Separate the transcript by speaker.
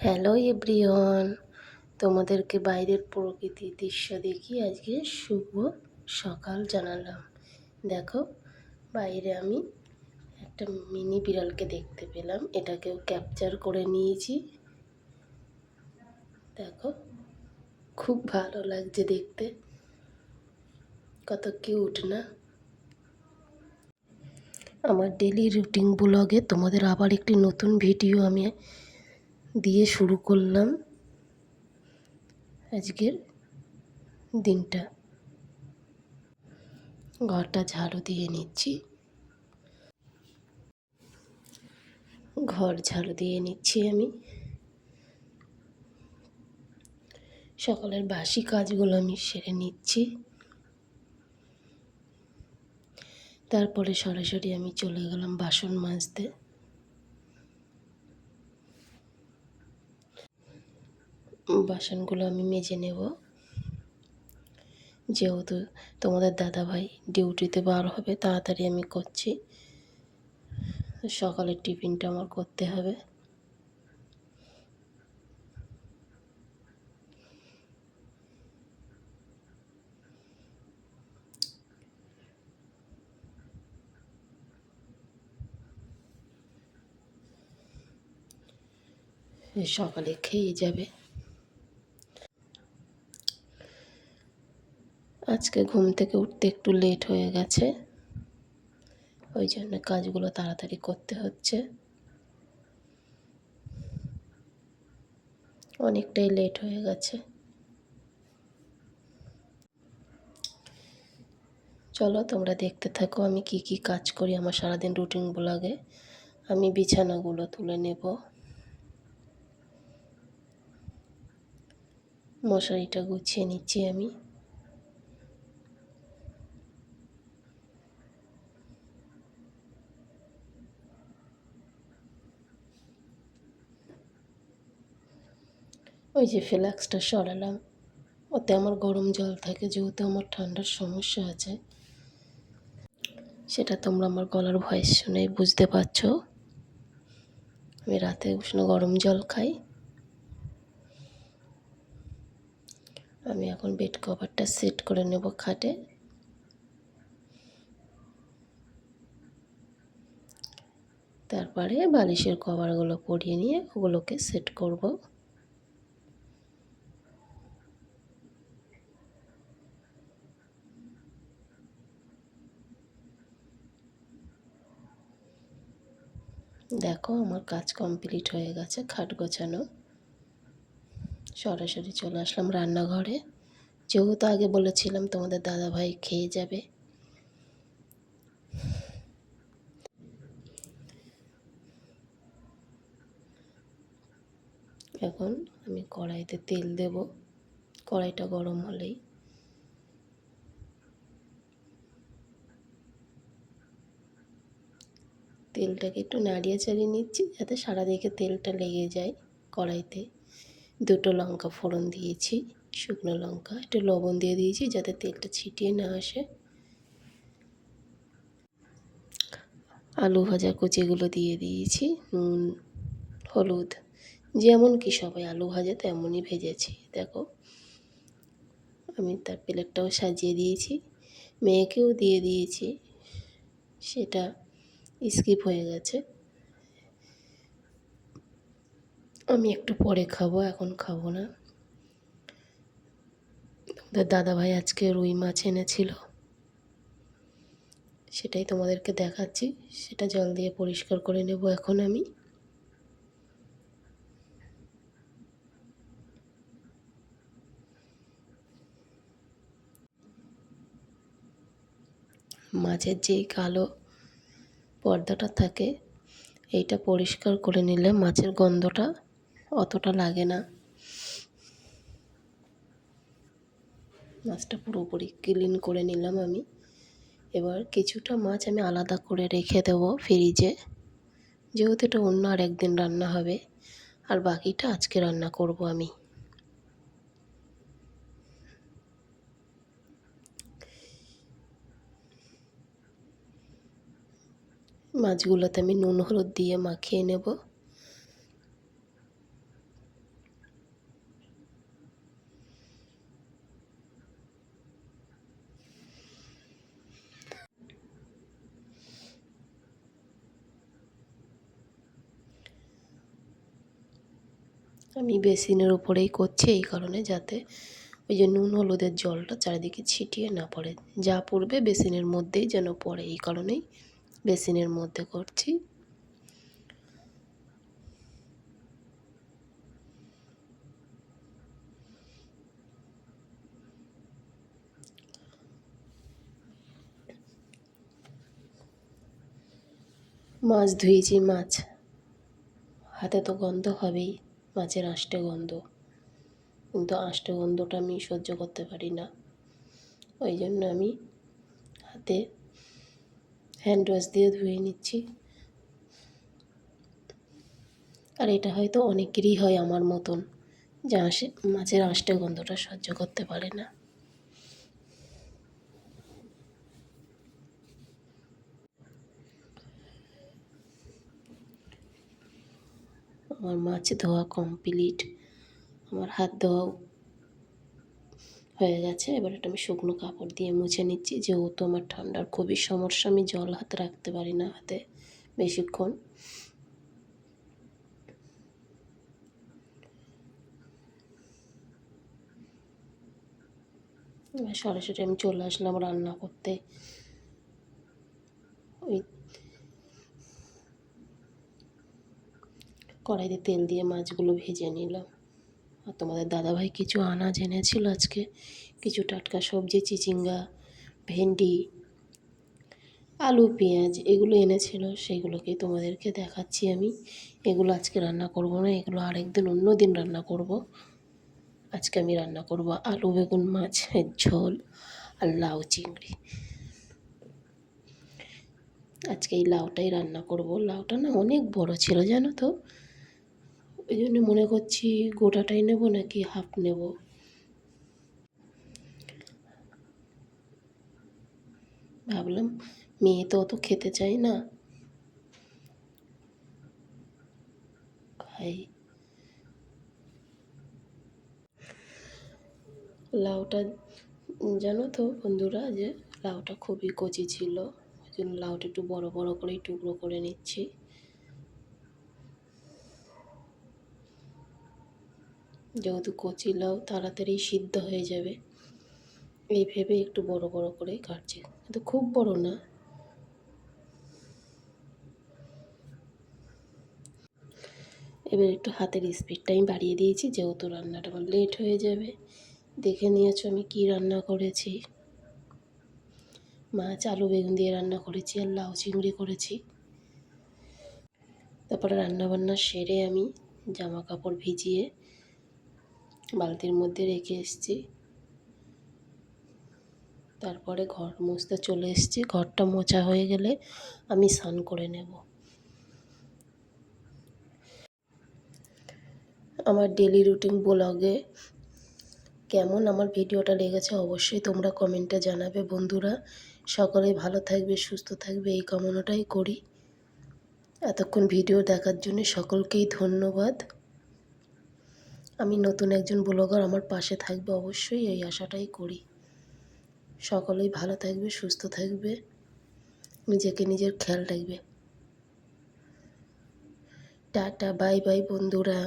Speaker 1: Hello everyone, তোমাদেরকে বাইরের প্রকৃতির দৃশ্য দেখিয়ে আজকে শুভ সকাল জানালাম। দেখো, বাইরে আমি একটা মিনি বিড়ালকে দেখতে পেলাম, এটাকেও ক্যাপচার করে নিয়েছি। দেখো, খুব ভালো লাগছে দেখতে, কত কিউট না। আমার ডেলি রুটিন ব্লগে তোমাদের আবার একটি নতুন ভিডিও আমি দিয়ে শুরু করলাম আজকের দিনটা। ঘরটা ঝাড়ু দিয়ে নিচ্ছি, ঘর ঝাড়ু দিয়ে নিচ্ছি আমি। সকালের বাসি কাজগুলো আমি সেরে নিচ্ছি, তারপরে সরাসরি আমি চলে গেলাম বাসন মাজতে। বাসনগুলো আমি মেজে নেব, যেহেতু তোমাদের দাদাভাই ডিউটিতে বার হবে, তাড়াতাড়ি আমি করছি। সকালের টিফিনটা আমার করতে হবে। সকালে খেয়ে যাবে। আজকে ঘুম থেকে উঠতে একটু লেট হয়ে গেছে, ওই জন্য কাজগুলো তাড়াতাড়ি করতে হচ্ছে। অনেকটাই লেট হয়ে গেছে। চলো তোমরা দেখতে থাকো আমি কি কি কাজ করি আমার সারাদিন রুটিন ব্লগে। আমি বিছানাগুলো তুলে নেব, মশারিটা গুছিয়ে নিচ্ছি আমি। ওই যে ফ্লাক্সটা সরালাম, ওতে আমার গরম জল থাকে, যেহেতু আমার ঠান্ডার সমস্যা আছে। সেটা তোমরা আমার গলার ভয়েস শুনেই বুঝতে পারছো। আমি রাতে উষ্ণ গরম জল খাই। আমি এখন বেড কভারটা সেট করে নেব খাটে। তারপরে বালিশের কভারগুলো পরিয়ে নিয়ে ওগুলোকে সেট করব। দেখো আমার কাজ কমপ্লিট হয়ে গেছে, খাট গোছানো। সরাসরি চলে আসলাম রান্নাঘরে, যেহেতু আগে বলেছিলাম তোমাদের দাদাভাই খেয়ে যাবে। এখন আমি কড়াইতে তেল দেব, কড়াইটা গরম হলেই তেলটাকে একটু নাড়িয়ে চাড়িয়ে নিচ্ছি, যাতে সারা দিকে তেলটা লেগে যায় কড়াইতে। দুটো লঙ্কা ফোড়ন দিয়েছি, শুকনো লঙ্কা, একটু লবণ দিয়ে দিয়েছি যাতে তেলটা ছিটিয়ে না আসে। আলু ভাজা কুচিগুলো দিয়ে দিয়েছি, নুন হলুদ, যেমন কি সবাই আলু ভাজে তেমনই ভেজেছি। দেখো আমি তার প্লেটটাও সাজিয়ে দিয়েছি, মেয়েকেও দিয়ে দিয়েছি, সেটা স্কিপ হয়ে গেছে। আমি একটু পরে খাবো, এখন খাবো না। তোমাদের দাদাভাই আজকে রুই মাছ এনেছিল, সেটাই তোমাদেরকে দেখাচ্ছি। সেটা জল দিয়ে পরিষ্কার করে নেব এখন আমি। মাছের যেই কালো পর্দাটা থাকে, এইটা পরিষ্কার করে নিলে মাছের গন্ধটা অতটা লাগে না। মাছটা পুরোপুরি ক্লিন করে নিলাম আমি। এবার কিছুটা মাছ আমি আলাদা করে রেখে দেবো ফ্রিজে, যেহেতু এটা অন্য আর একদিন রান্না হবে, আর বাকিটা আজকে রান্না করব আমি। মাছগুলোতে আমি নুন হলুদ দিয়ে মাখিয়ে নেব। আমি বেসিনের ওপরেই করছি এই কারণে, যাতে ওই যে নুন হলুদের জলটা চারিদিকে ছিটিয়ে না পড়ে, যা পড়বে বেসিনের মধ্যেই যেন পড়ে, এই কারণেই বেসিনের মধ্যে করছি। মাছ ধুয়েছি, মাছ হাতে তো গন্ধ হবেই, মাছের আঁশটে গন্ধ, কিন্তু আঁশটে গন্ধটা আমি সহ্য করতে পারি না, ওই জন্য আমি হাতে হ্যান্ড ওয়াশ দিয়ে ধুয়ে নিচ্ছি। আর এটা হয়তো অনেকেরই হয় আমার মতন, যে মাছের আঁশটে গন্ধটা সহ্য করতে পারে না। আমার মাছ ধোয়া কমপ্লিট, আমার হাত ধোয়াও হয়ে গেছে। এবার এটা আমি শুকনো কাপড় দিয়ে মুছে নিচ্ছি, যেহেতু আমার ঠান্ডার খুবই সমস্যা, আমি জল হাতে রাখতে পারি না হাতে বেশিক্ষণ। এবার সরাসরি আমি চলে আসলাম রান্না করতে। ওই কড়াইতে তেল দিয়ে মাছগুলো ভেজে নিলাম। আর তোমাদের দাদাভাই কিছু আনাজ এনেছিল আজকে, কিছু টাটকা সবজি, চিচিঙ্গা, ভেন্ডি, আলু, পেঁয়াজ এগুলো এনেছিল, সেইগুলোকেই তোমাদেরকে দেখাচ্ছি আমি। এগুলো আজকে রান্না করব না, এগুলো আরেকদিন অন্য দিন রান্না করব। আজকে আমি রান্না করব আলু বেগুন মাছের ঝোল আর লাউ চিংড়ি। আজকে এই লাউটাই রান্না করব। লাউটা না অনেক বড় ছিল জানো তো, ওই জন্য মনে করছি গোটাটাই নেব নাকি হাফ নেব। ভাবলাম মেয়ে তো অত খেতে চায় না, খাই। লাউটা জানো তো বন্ধুরা, যে লাউটা খুবই কচি ছিল, ওই জন্য লাউটা একটু বড় বড় করেই টুকরো করে নিচ্ছি। যেহেতু কচি লাউ তাড়াতাড়ি সিদ্ধ হয়ে যাবে, এই ভেবে একটু বড় বড় করেই কাটছি, কিন্তু খুব বড় না। এবার একটু হাতের স্পিডটা আমি বাড়িয়ে দিয়েছি, যেহেতু রান্নাটা আমার লেট হয়ে যাবে। দেখে নিয়েছো আমি কি রান্না করেছি। মাছ আলু বেগুন দিয়ে রান্না করেছি আর লাউ চিংড়ি করেছি। তারপরে রান্নাবান্না সেরে আমি জামা কাপড় ভিজিয়ে বালতির মধ্যে রেখে এসেছি। তারপরে ঘর মুছতে চলে এসেছি। ঘরটা মোছা হয়ে গেলে আমি স্নান করে নেব। আমার ডেলি রুটিন ব্লগে কেমন আমার ভিডিওটা লেগেছে অবশ্যই তোমরা কমেন্টে জানাবে বন্ধুরা। সকলে ভালো থাকবে, সুস্থ থাকবে, এই কামনাটাই করি। এতক্ষণ ভিডিও দেখার জন্য সকলকেই ধন্যবাদ। আমি নতুন একজন ব্লগার, আমার পাশে থাকবে অবশ্যই, এই আশাটাই করি। সকলেই ভালো থাকবে, সুস্থ থাকবে, নিজেকে নিজের খেয়াল রাখবে। টাটা, বাই বাই বন্ধুরা।